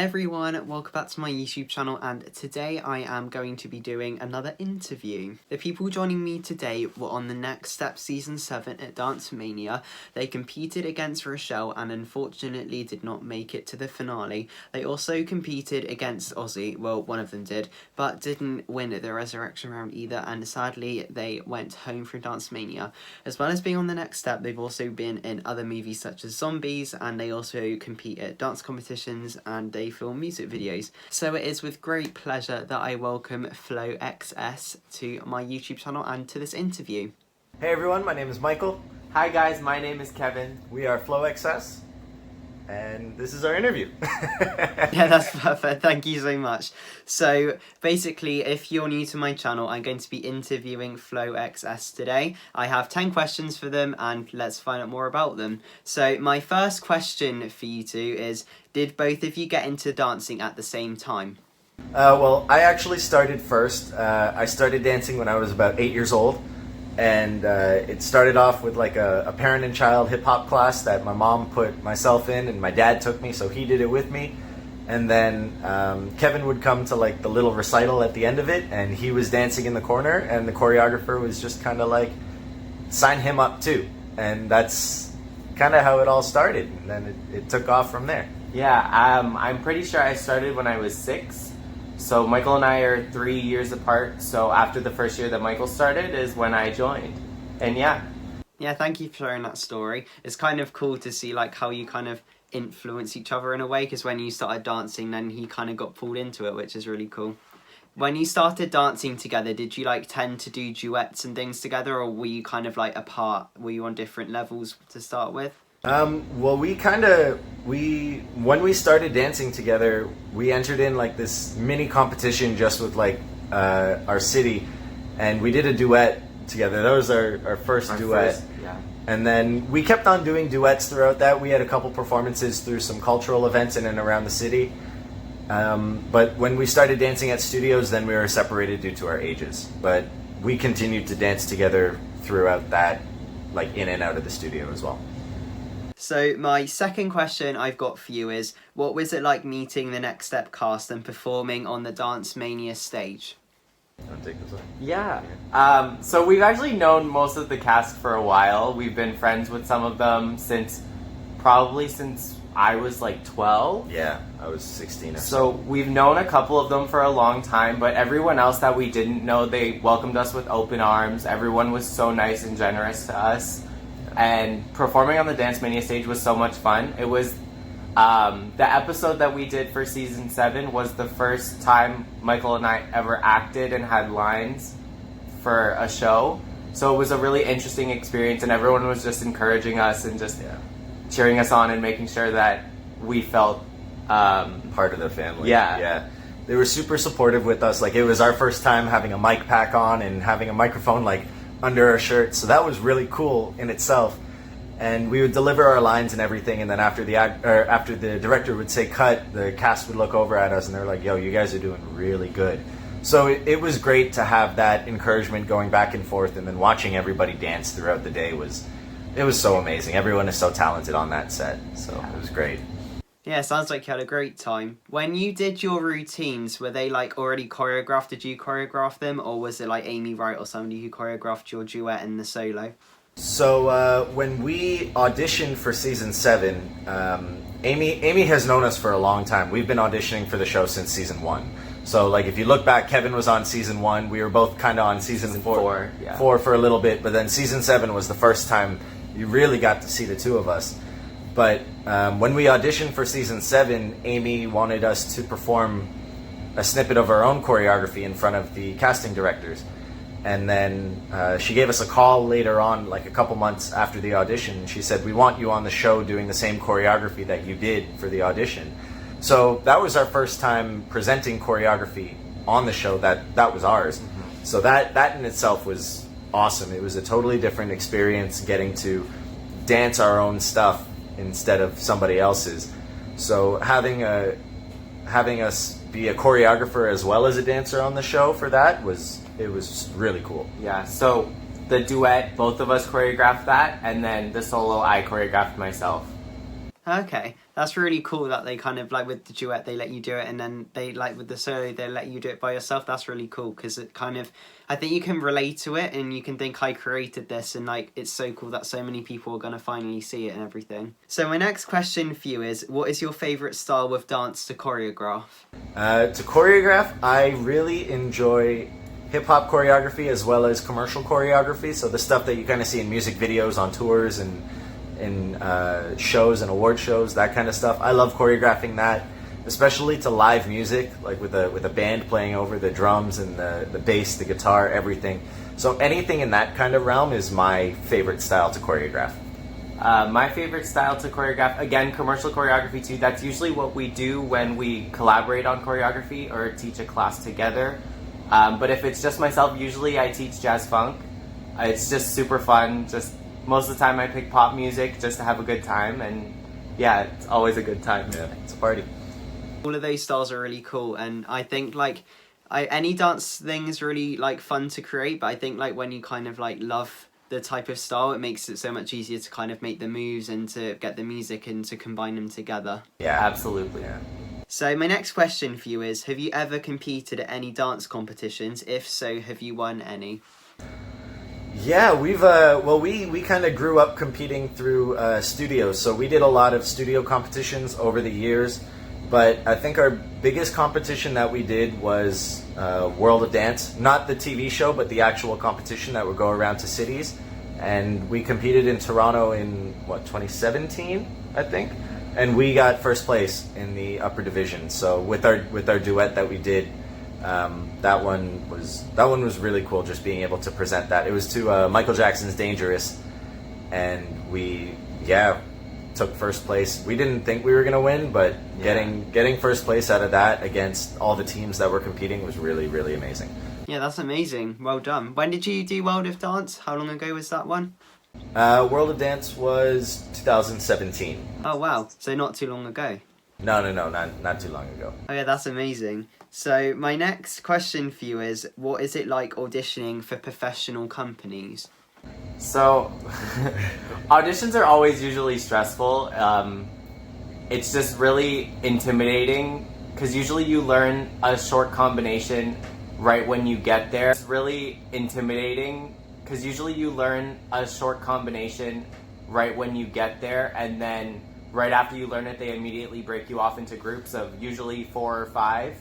Hey everyone, welcome back to my YouTube channel, and today I am going to be doing another interview. The people joining me today were on the Next Step Season 7 at Dance Mania. They competed against Rochelle and unfortunately did not make it to the finale. They also competed against Aussie, well one of them did, but didn't win the resurrection round either, and sadly they went home from Dance Mania. As well as being on the Next Step, they've also been in other movies such as Zombies, and they also compete at dance competitions and they film music videos. So it is with great pleasure that I welcome Flow XS to my YouTube channel and to this interview. Hey everyone, my name is Michael. Hi guys, my name is Kevin. We are Flow XS, and this is our interview. Yeah, that's perfect. Thank you so much. So basically, if you're new to my channel, I'm going to be interviewing Flow XS today. I have 10 questions for them and let's find out more about them. So my first question for you two is, did both of you get into dancing at the same time? Well, I actually started first. I started dancing when I was about 8 years old. And it started off with like a parent and child hip-hop class that my mom put myself in, and my dad took me, so he did it with me. And then Kevin would come to like the little recital at the end of it, and he was dancing in the corner, and the choreographer was just kind of like, sign him up too. And that's kind of how it all started, and then it took off from there. Yeah, I'm pretty sure I started when I was 6. So Michael and I are 3 years apart, so after the first year that Michael started is when I joined. And yeah. Yeah, thank you for sharing that story. It's kind of cool to see like how you kind of influence each other in a way, because when you started dancing then he kind of got pulled into it, which is really cool. When you started dancing together, did you like tend to do duets and things together, or were you kind of like apart? Were you on different levels to start with? Well, when we started dancing together, we entered in like this mini competition just with like our city, and we did a duet together. That was our first duet. Yeah. And then we kept on doing duets throughout that. We had a couple performances through some cultural events in and around the city. But when we started dancing at studios, then we were separated due to our ages. But we continued to dance together throughout that, like in and out of the studio as well. So my second question I've got for you is, what was it like meeting the Next Step cast and performing on the Dance Mania stage? I'll take this one. Yeah. So we've actually known most of the cast for a while. We've been friends with some of them probably since I was like 12. Yeah, I was 16 or so. We've known a couple of them for a long time, but everyone else that we didn't know, they welcomed us with open arms. Everyone was so nice and generous to us. And performing on the Dance Mania stage was so much fun. It was the episode that we did for season 7 was the first time Michael and I ever acted and had lines for a show. So it was a really interesting experience, and everyone was just encouraging us and just cheering us on and making sure that we felt part of the family. Yeah. They were super supportive with us. Like, it was our first time having a mic pack on and having a microphone like under our shirt, so that was really cool in itself. And we would deliver our lines and everything, and then after the director would say cut, the cast would look over at us and they're like, yo, you guys are doing really good. So it was great to have that encouragement going back and forth, and then watching everybody dance throughout the day was so amazing. Everyone is so talented on that set, so it was great. Yeah, sounds like you had a great time. When you did your routines, were they like already choreographed? Did you choreograph them, or was it like Amy Wright or somebody who choreographed your duet and the solo? So when we auditioned for season 7, Amy has known us for a long time. We've been auditioning for the show since season 1. So like if you look back, Kevin was on season 1. We were both kind of on season 4 for a little bit, but then season 7 was the first time you really got to see the two of us. But when we auditioned for season 7, Amy wanted us to perform a snippet of our own choreography in front of the casting directors. And then she gave us a call later on, like a couple months after the audition. She said, we want you on the show doing the same choreography that you did for the audition. So that was our first time presenting choreography on the show that was ours. Mm-hmm. So that in itself was awesome. It was a totally different experience, getting to dance our own stuff instead of somebody else's. So having us be a choreographer as well as a dancer on the show for that was really cool. Yeah, so the duet, both of us choreographed that, and then the solo I choreographed myself. Okay, That's really cool that they kind of like with the duet they let you do it, and then they like with the solo they let you do it by yourself. That's really cool because it kind of, I think you can relate to it and you can think I created this, and like it's so cool that so many people are gonna finally see it and everything. So my next question for you is, what is your favorite style of dance to choreograph? To choreograph, I really enjoy hip-hop choreography as well as commercial choreography, so the stuff that you kind of see in music videos on tours and in shows and award shows, that kind of stuff. I love choreographing that, especially to live music, like with a band playing over the drums and the bass, the guitar, everything. So anything in that kind of realm is my favorite style to choreograph. My favorite style to choreograph, again, commercial choreography too. That's usually what we do when we collaborate on choreography or teach a class together. But if it's just myself, usually I teach jazz funk. It's just super fun. Just most of the time I pick pop music just to have a good time, and yeah, it's always a good time. Yeah, it's a party. All of those styles are really cool, and I think like any dance thing is really like fun to create, but I think like when you kind of like love the type of style, it makes it so much easier to kind of make the moves and to get the music and to combine them together. Yeah, absolutely. Yeah. So my next question for you is, have you ever competed at any dance competitions? If so, have you won any? Yeah, we've we kind of grew up competing through studios, so we did a lot of studio competitions over the years. But I think our biggest competition that we did was World of Dance, not the TV show, but the actual competition that would go around to cities. And we competed in Toronto in 2017, I think, and we got first place in the upper division. So with our duet that we did. That one was really cool, just being able to present that. It was to Michael Jackson's Dangerous, and we took first place. We didn't think we were gonna win, but getting first place out of that against all the teams that were competing was really, really amazing. Yeah, that's amazing. Well done. When did you do World of Dance? How long ago was that one? World of Dance was 2017. Oh wow, so not too long ago. No, not too long ago. Oh yeah, that's amazing. So my next question for you is, what is it like auditioning for professional companies? So, auditions are always usually stressful. It's just really intimidating because usually you learn a short combination right when you get there. It's really intimidating because usually you learn a short combination right when you get there, and then right after you learn it, they immediately break you off into groups of usually 4 or 5.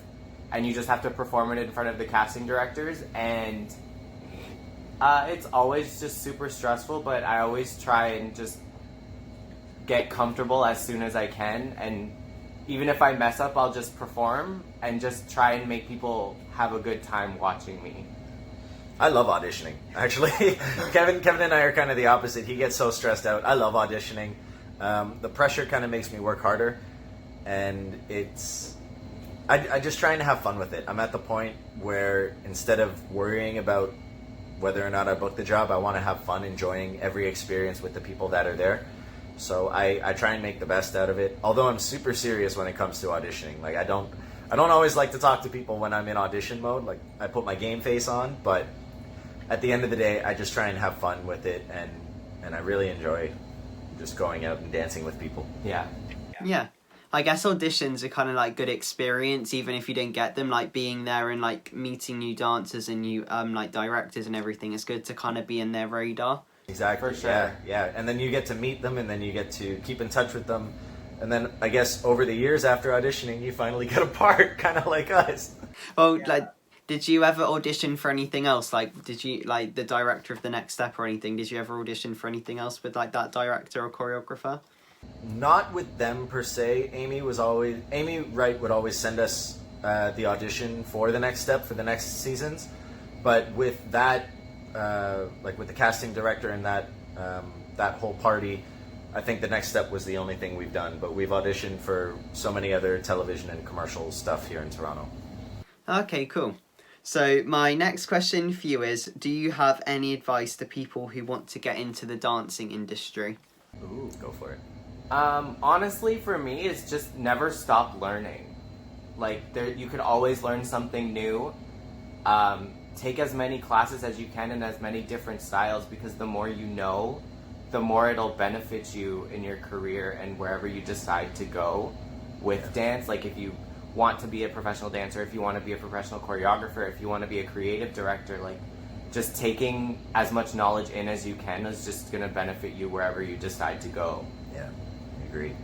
And you just have to perform it in front of the casting directors, and it's always just super stressful, but I always try and just get comfortable as soon as I can, and even if I mess up, I'll just perform and just try and make people have a good time watching me. I love auditioning, actually. Kevin and I are kind of the opposite. He gets so stressed out. I love auditioning. The pressure kind of makes me work harder, and I just try and have fun with it. I'm at the point where instead of worrying about whether or not I book the job, I want to have fun enjoying every experience with the people that are there. So I try and make the best out of it. Although I'm super serious when it comes to auditioning. Like I don't always like to talk to people when I'm in audition mode. Like I put my game face on, but at the end of the day, I just try and have fun with it, and I really enjoy just going out and dancing with people. Yeah. Yeah. I guess auditions are kind of like good experience, even if you didn't get them, like being there and like meeting new dancers and new like directors and everything. It's good to kind of be in their radar. Exactly. For sure. Yeah. And then you get to meet them, and then you get to keep in touch with them. And then I guess over the years after auditioning, you finally get a part, kind of like us. Well, like, did you ever audition for anything else? Like, did you, like, the director of The Next Step or anything, did you ever audition for anything else with, like, that director or choreographer? Not with them per se. Amy Wright would always send us the audition for The Next Step for the next seasons. But with that, like with the casting director and that whole party, I think The Next Step was the only thing we've done. But we've auditioned for so many other television and commercial stuff here in Toronto. Okay, cool. So my next question for you is, do you have any advice to people who want to get into the dancing industry? Ooh, go for it. Honestly, for me, it's just never stop learning. Like, you could always learn something new. Take as many classes as you can in as many different styles, because the more you know, the more it'll benefit you in your career and wherever you decide to go with dance. Like if you want to be a professional dancer, if you want to be a professional choreographer, if you want to be a creative director, like just taking as much knowledge in as you can is just going to benefit you wherever you decide to go. Yeah, I agree.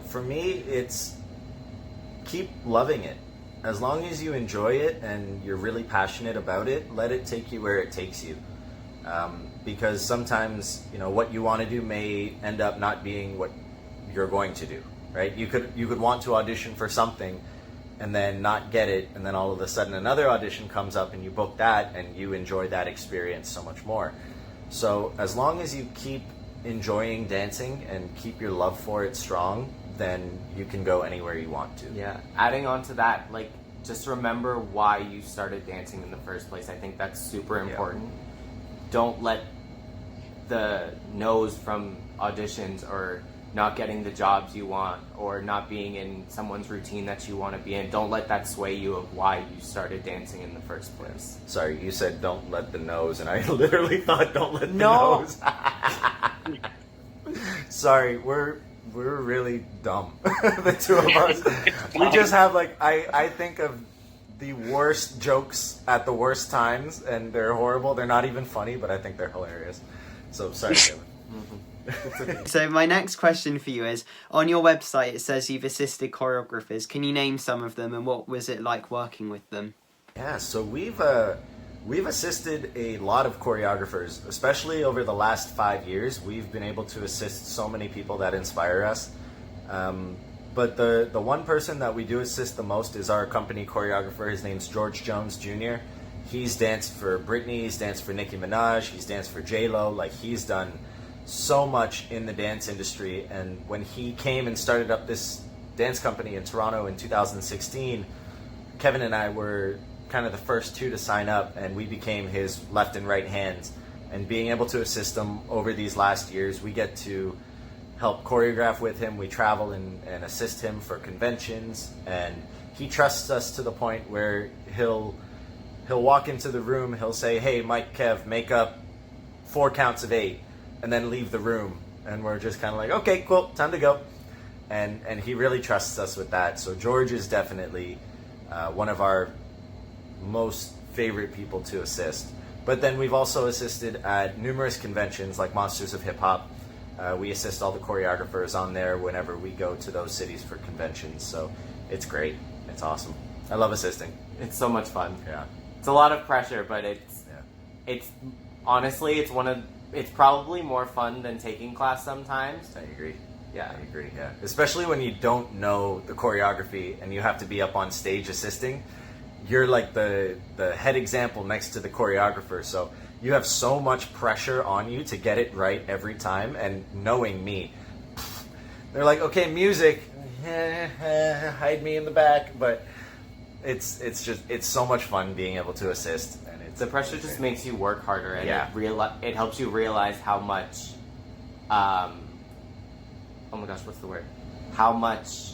For me, it's keep loving it. As long as you enjoy it and you're really passionate about it, let it take you where it takes you. Because sometimes, you know, what you want to do may end up not being what you're going to do, right? You could want to audition for something and then not get it, and then all of a sudden another audition comes up and you book that and you enjoy that experience so much more. So as long as you keep enjoying dancing and keep your love for it strong, then you can go anywhere you want to. Yeah. Adding on to that, like, just remember why you started dancing in the first place. I think that's super important. Don't let the no's from auditions or not getting the jobs you want or not being in someone's routine that you want to be in, don't let that sway you of why you started dancing in the first place. Sorry, you said don't let the no's, and I literally thought don't let the no's. Sorry, we're really dumb, the two of us. We just have like, I think of the worst jokes at the worst times, and they're horrible. They're not even funny, but I think they're hilarious. So sorry, Kevin. So my next question for you is, on your website it says you've assisted choreographers. Can you name some of them, and what was it like working with them? Yeah, so we've assisted a lot of choreographers, especially over the last 5 years. We've been able to assist so many people that inspire us. But the one person that we do assist the most is our company choreographer. His name's George Jones Jr. He's danced for Britney, he's danced for Nicki Minaj, he's danced for J-Lo. Like, he's done so much in the dance industry. And when he came and started up this dance company in Toronto in 2016, Kevin and I were kind of the first two to sign up, and we became his left and right hands. And being able to assist him over these last years, we get to help choreograph with him. We travel and assist him for conventions, and he trusts us to the point where he'll walk into the room, he'll say, "Hey, Mike, Kev, make up 4 counts of 8, and then leave the room." And we're just kind of like, okay, cool, time to go. And he really trusts us with that. So George is definitely one of our most favorite people to assist. But then we've also assisted at numerous conventions like Monsters of Hip Hop. We assist all the choreographers on there whenever we go to those cities for conventions. So it's great. It's awesome. I love assisting. It's so much fun. Yeah. It's a lot of pressure, but it's honestly, it's probably more fun than taking class sometimes. I agree. Yeah. I agree, yeah. Especially when you don't know the choreography and you have to be up on stage assisting. You're like the head example next to the choreographer, so you have so much pressure on you to get it right every time. And knowing me, they're like, okay, music, hide me in the back. But it's so much fun being able to assist, and the pressure just makes you work harder, and Yeah. it helps you realize how much oh my gosh, what's the word? How much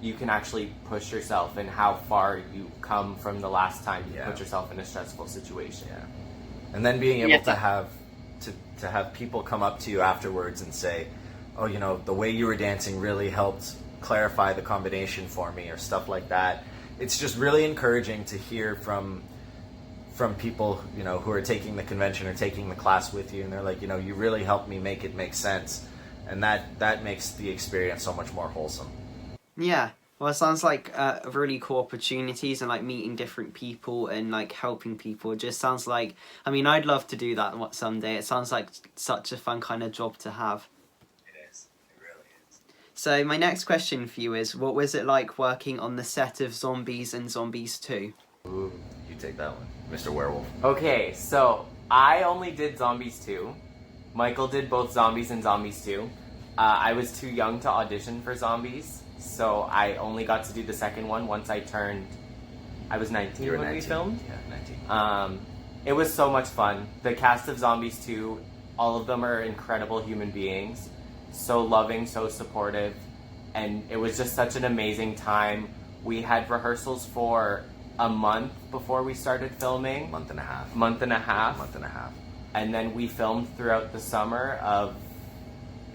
you can actually push yourself and how far you come from the last time you put yourself in a stressful situation. Yeah. And then being able to have people come up to you afterwards and say, "Oh, you know, the way you were dancing really helped clarify the combination for me," or stuff like that. It's just really encouraging to hear from people, you know, who are taking the convention or taking the class with you, and they're like, you know, you really helped me make it make sense. And that makes the experience so much more wholesome. Yeah. Well, it sounds like really cool opportunities, and like meeting different people and like helping people. It just sounds like, I mean, I'd love to do that someday. It sounds like such a fun kind of job to have. It is. It really is. So my next question for you is, what was it like working on the set of Zombies and Zombies 2? Ooh, you take that one, Mr. Werewolf. Okay, so I only did Zombies 2. Michael did both Zombies and Zombies 2. I was too young to audition for Zombies, so I only got to do the second one once I was 19 when 19. we filmed. Yeah, 19. It was so much fun. The cast of Zombies 2, all of them are incredible human beings. So loving, so supportive, and it was just such an amazing time. We had rehearsals for a month before we started filming. Month and a half. Month and a half. Month and a half. And then we filmed throughout the summer of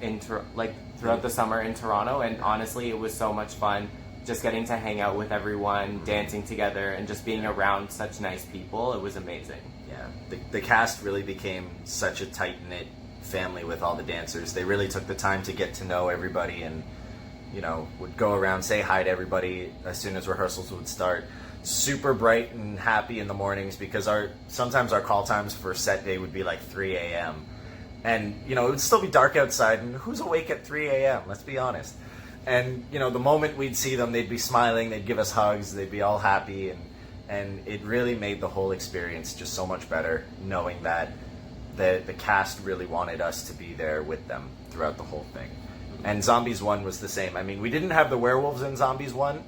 throughout the summer in Toronto, and honestly, it was so much fun. Just getting to hang out with everyone, dancing together, and just being around such nice people. It was amazing. Yeah, the cast really became such a tight-knit family with all the dancers. They really took the time to get to know everybody and, would go around, say hi to everybody as soon as rehearsals would start. Super bright and happy in the mornings because sometimes our call times for set day would be like 3 a.m. And, it would still be dark outside, and who's awake at 3 a.m.? Let's be honest. And, the moment we'd see them, they'd be smiling, they'd give us hugs, they'd be all happy, and it really made the whole experience just so much better, knowing that the cast really wanted us to be there with them throughout the whole thing. And Zombies 1 was the same. I mean, we didn't have the werewolves in Zombies 1,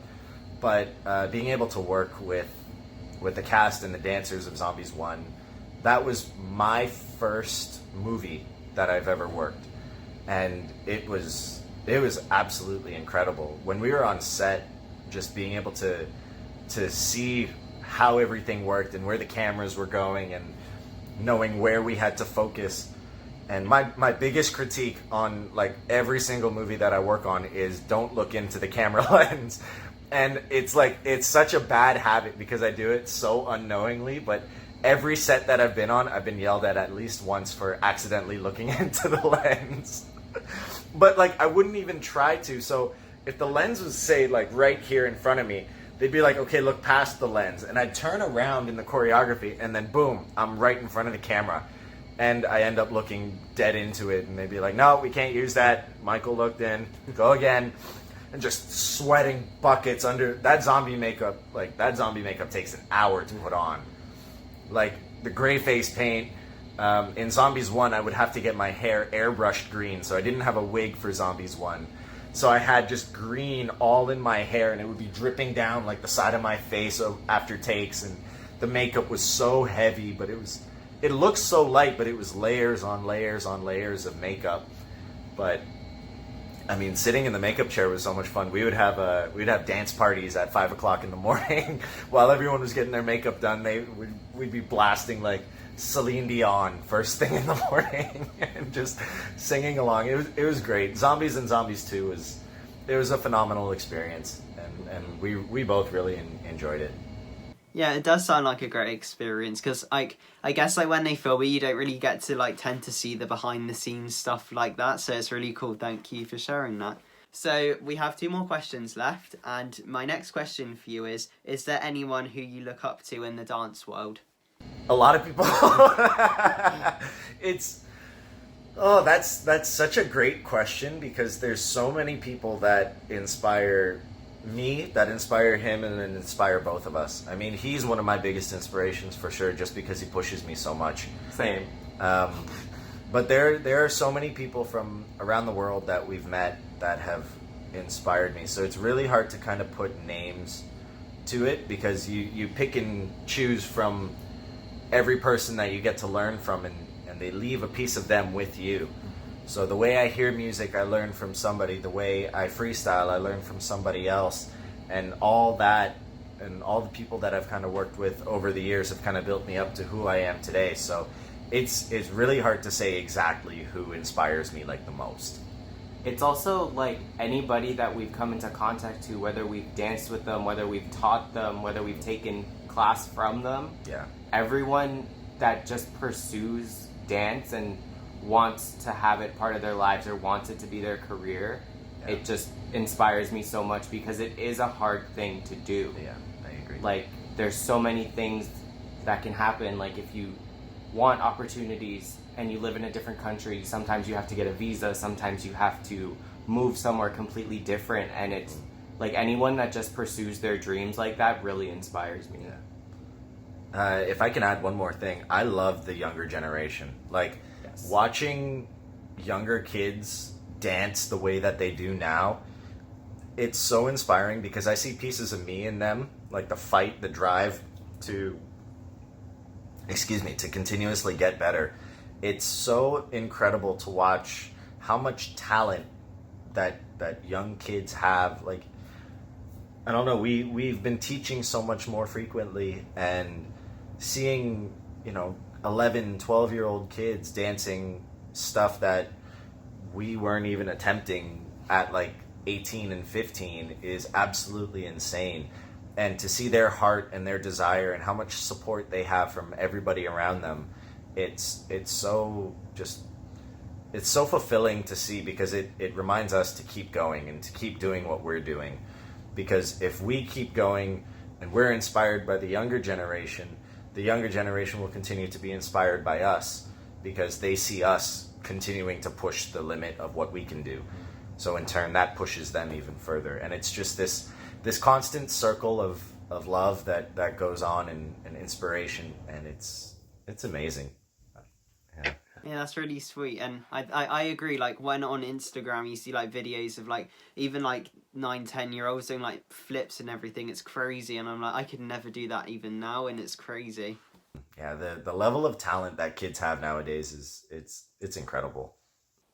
but being able to work with the cast and the dancers of Zombies 1, that was my first movie that I've ever worked. And it was absolutely incredible. When we were on set, just being able to see how everything worked and where the cameras were going and knowing where we had to focus. And my biggest critique on like every single movie that I work on is don't look into the camera lens. And it's such a bad habit because I do it so unknowingly, but every set that I've been on, I've been yelled at least once for accidentally looking into the lens. But like I wouldn't even try to. So if the lens was say like right here in front of me, they'd be like, okay, look past the lens. And I'd turn around in the choreography and then boom, I'm right in front of the camera. And I end up looking dead into it. And they'd be like, no, we can't use that. Michael looked in, go again. And just sweating buckets under that zombie makeup. Like that zombie makeup takes an hour to put on. Like the gray face paint. In Zombies 1, I would have to get my hair airbrushed green, so I didn't have a wig for Zombies 1. So I had just green all in my hair, and it would be dripping down like the side of my face after takes, and the makeup was so heavy, but it looked so light, but it was layers on layers on layers of makeup. But I mean, sitting in the makeup chair was so much fun. We'd have dance parties at 5 o'clock in the morning while everyone was getting their makeup done. We'd be blasting like Celine Dion first thing in the morning and just singing along. It was great. Zombies and Zombies 2 was a phenomenal experience, and we both really enjoyed it. Yeah, it does sound like a great experience because I guess like when they film it, you don't really get to like tend to see the behind the scenes stuff like that. So it's really cool. Thank you for sharing that. So we have 2 more questions left, and my next question for you is there anyone who you look up to in the dance world? A lot of people. That's such a great question because there's so many people that inspire me, that inspire him, and then inspire both of us. I mean, he's one of my biggest inspirations for sure, just because he pushes me so much. Same. But there are so many people from around the world that we've met that have inspired me. So it's really hard to kind of put names to it because you pick and choose from every person that you get to learn from, and they leave a piece of them with you. So the way I hear music, I learn from somebody. The way I freestyle, I learn from somebody else. And all that, and all the people that I've kind of worked with over the years have kind of built me up to who I am today. So it's really hard to say exactly who inspires me like the most. It's also like anybody that we've come into contact to, whether we've danced with them, whether we've taught them, whether we've taken class from them. Yeah. Everyone that just pursues dance and wants to have it part of their lives or wants it to be their career, Yeah. It just inspires me so much because it is a hard thing to do. Yeah, I agree. Like, there's so many things that can happen. Like, if you want opportunities and you live in a different country, sometimes you have to get a visa, sometimes you have to move somewhere completely different, and it's like anyone that just pursues their dreams like that really inspires me. Yeah. If I can add one more thing, I love the younger generation. Like, Yes. watching younger kids dance the way that they do now, it's so inspiring because I see pieces of me in them, like the fight, the drive to continuously get better. It's so incredible to watch how much talent that young kids have. Like, I don't know, we've been teaching so much more frequently, and seeing, 11, 12-year-old kids dancing stuff that we weren't even attempting at like 18 and 15 is absolutely insane. And to see their heart and their desire and how much support they have from everybody around them, it's so fulfilling to see, because it reminds us to keep going and to keep doing what we're doing. Because if we keep going and we're inspired by the younger generation will continue to be inspired by us, because they see us continuing to push the limit of what we can do. So in turn, that pushes them even further. And it's just this constant circle of love that goes on, and inspiration, and it's amazing. Yeah. Yeah, that's really sweet. And I agree, like when on Instagram you see like videos of like even like 9-10-year-olds doing like flips and everything, it's crazy, and I'm like, I could never do that even now, and it's crazy. Yeah, the level of talent that kids have nowadays is it's incredible.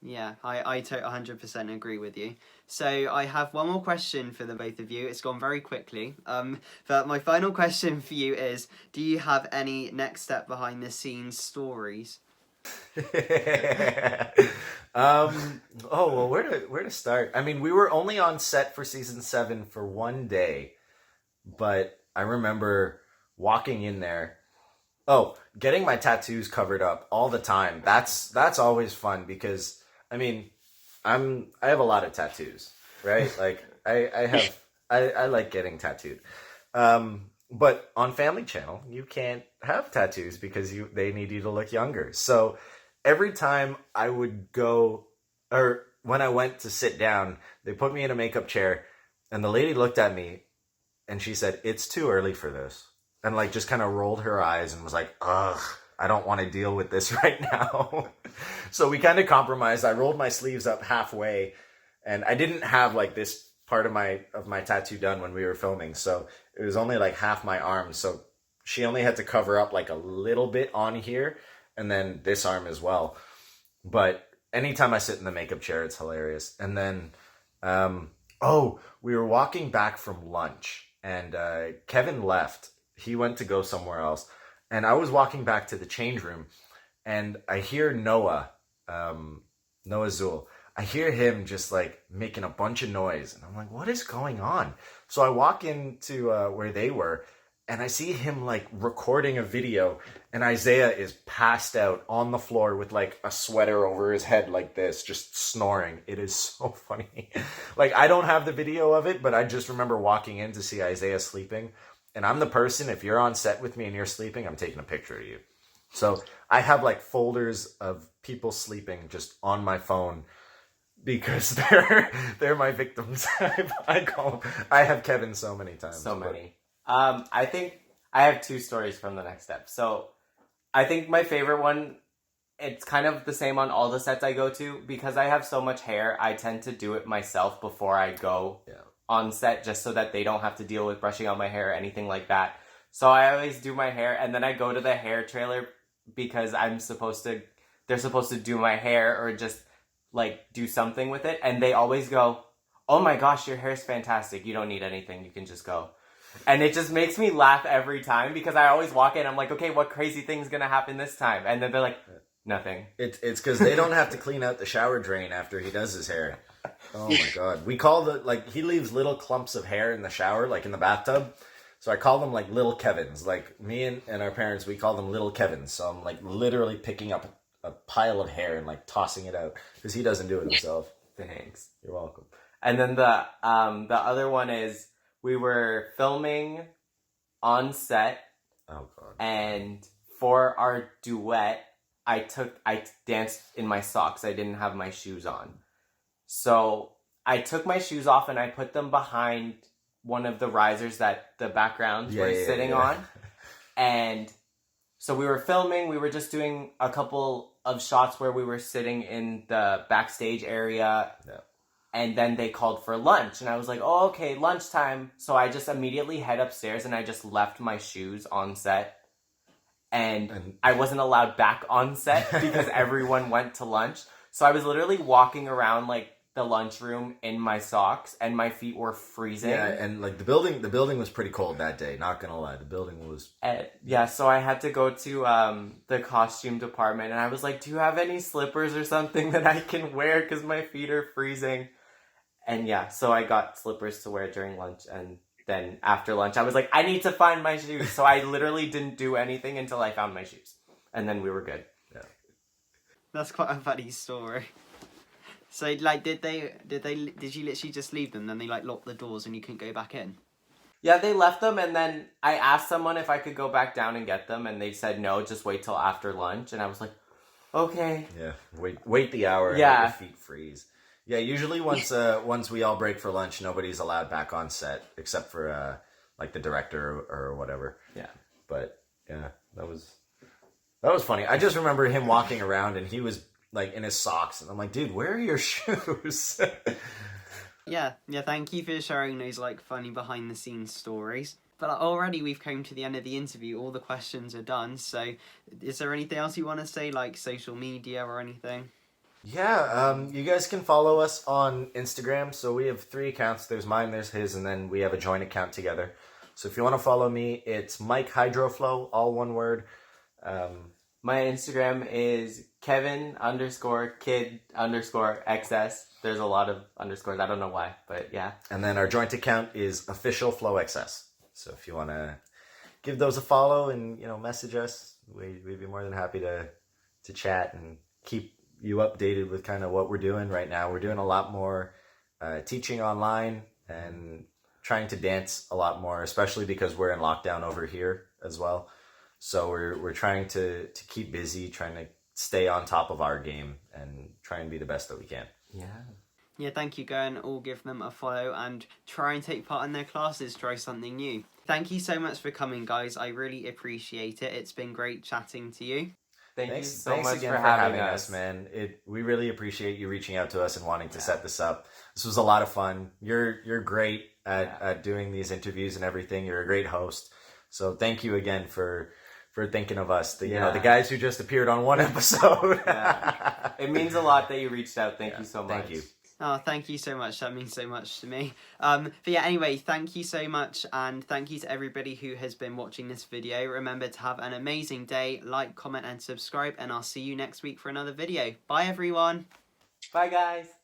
Yeah, I 100% agree with you. So I have one more question for the both of you. It's gone very quickly. But my final question for you is, do you have any next step behind the scenes stories? Oh well, where to start? I mean, we were only on set for season 7 for one day, but I remember walking in there. Oh, getting my tattoos covered up all the time. That's always fun, because I mean, I have a lot of tattoos, right? Like I like getting tattooed. But on Family Channel, you can't have tattoos because they need you to look younger. So every time I would go, or when I went to sit down, they put me in a makeup chair, and the lady looked at me and she said, "It's too early for this." And like just kind of rolled her eyes and was like, "Ugh, I don't want to deal with this right now." So we kind of compromised. I rolled my sleeves up halfway, and I didn't have like this part of my tattoo done when we were filming. So it was only like half my arm. So she only had to cover up like a little bit on here, and then this arm as well. But anytime I sit in the makeup chair, it's hilarious. And then, we were walking back from lunch, and Kevin left. He went to go somewhere else. And I was walking back to the change room, and I hear Noah Zool. I hear him just like making a bunch of noise, and I'm like, what is going on? So I walk into where they were, and I see him like recording a video, and Isaiah is passed out on the floor with like a sweater over his head like this, just snoring. It is so funny. Like, I don't have the video of it, but I just remember walking in to see Isaiah sleeping. And I'm the person, if you're on set with me and you're sleeping, I'm taking a picture of you. So I have like folders of people sleeping just on my phone, because they're my victims. I call them. I have Kevin so many times. So many. I think I have 2 stories from the next step. So I think my favorite one, it's kind of the same on all the sets I go to. Because I have so much hair, I tend to do it myself before I go on set, just so that they don't have to deal with brushing out my hair or anything like that. So I always do my hair, and then I go to the hair trailer because they're supposed to do my hair or just like do something with it. And they always go, "Oh my gosh, your hair's fantastic. You don't need anything. You can just go." And it just makes me laugh every time, because I always walk in, I'm like, okay, what crazy thing's going to happen this time? And then they're like, nothing. It's because they don't have to clean out the shower drain after he does his hair. Oh my God. We call he leaves little clumps of hair in the shower, like in the bathtub. So I call them like little Kevins. Like me and our parents, we call them little Kevins. So I'm like literally picking up a pile of hair and like tossing it out, because he doesn't do it himself. Thanks. You're welcome. And then the other one is, we were filming on set. Oh God. And for our duet, I danced in my socks. I didn't have my shoes on. So I took my shoes off and I put them behind one of the risers that the backgrounds were sitting on. And so we were filming. We were just doing a couple of shots where we were sitting in the backstage area. Yeah. And then they called for lunch. And I was like, oh, okay, lunchtime. So I just immediately head upstairs, and I just left my shoes on set. And I wasn't allowed back on set because everyone went to lunch. So I was literally walking around like the lunchroom in my socks, and my feet were freezing. Yeah, and like the building was pretty cold that day. Not gonna lie, the building was. Yeah, so I had to go to the costume department, and I was like, "Do you have any slippers or something that I can wear? Because my feet are freezing." And yeah, so I got slippers to wear during lunch, and then after lunch, I was like, "I need to find my shoes." So I literally didn't do anything until I found my shoes, and then we were good. Yeah. That's quite a funny story. So, like, did you literally just leave them? Then they like locked the doors and you couldn't go back in. Yeah, they left them, and then I asked someone if I could go back down and get them, and they said no, just wait till after lunch. And I was like, okay. Yeah, wait the hour. And Yeah. let your feet freeze. Yeah, usually once we all break for lunch, nobody's allowed back on set except for like the director or whatever. Yeah. But yeah, that was funny. I just remember him walking around and he was like in his socks, and I'm like, dude, where are your shoes? Yeah, thank you for sharing those like funny behind the scenes stories. But already we've come to the end of the interview. All the questions are done. So is there anything else you want to say, like social media or anything? Yeah, you guys can follow us on Instagram. So we have 3 accounts. There's mine, there's his, and then we have a joint account together. So if you want to follow me, it's Mike Hydroflow, all one word. My Instagram is Kevin_kid_XS. There's a lot of underscores. I don't know why, but yeah. And then our joint account is Official Flow XS. So if you want to give those a follow and message us, we'd be more than happy to chat and keep you updated with kind of what we're doing right now. We're doing a lot more teaching online and trying to dance a lot more, especially because we're in lockdown over here as well. So we're trying to keep busy, trying to stay on top of our game and try and be the best that we can. Yeah, thank you. Go and all give them a follow and try and take part in their classes. Try something new. Thank you so much for coming, guys. I really appreciate it. It's been great chatting to you. Thanks Thanks so much again for having us, man. We really appreciate you reaching out to us and wanting to set this up. This was a lot of fun. You're great at doing these interviews and everything. You're a great host. So thank you again for thinking of us. The guys who just appeared on one episode. It means a lot that you reached out. Thank you so much. Thank you. Oh, thank you so much. That means so much to me. But yeah, anyway, thank you so much. And thank you to everybody who has been watching this video. Remember to have an amazing day. Like, comment, and subscribe. And I'll see you next week for another video. Bye, everyone. Bye, guys.